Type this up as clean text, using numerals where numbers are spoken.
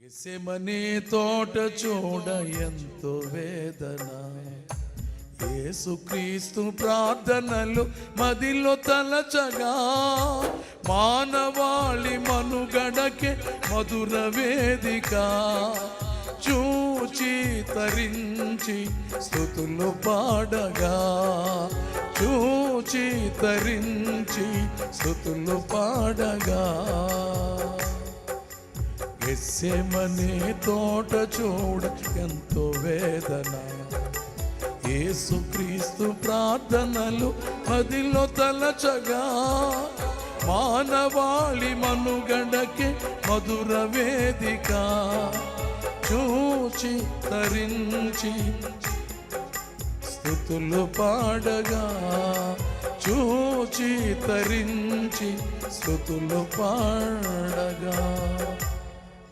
గెత్సేమనే తోట చూడ ఎంతో వేదన, యేసుక్రీస్తు ప్రార్థనలు మదిలో తలచగా, మానవాళి మనుగడకే మధుర వేదిక, చూచి తరించి స్తుతులు పాడగా, చూచి తరించి స్తుతులు పాడగా. గెత్సేమనే తోట చూడ ఎంతో వేదన, యేసుక్రీస్తు ప్రార్థనలు మదిలో తలచగా, మానవాళి మనుగడకే మధుర వేదిక, చూచి తరించి స్తుతులు పాడగా, చూచి తరించి స్తుతులు పాడగా.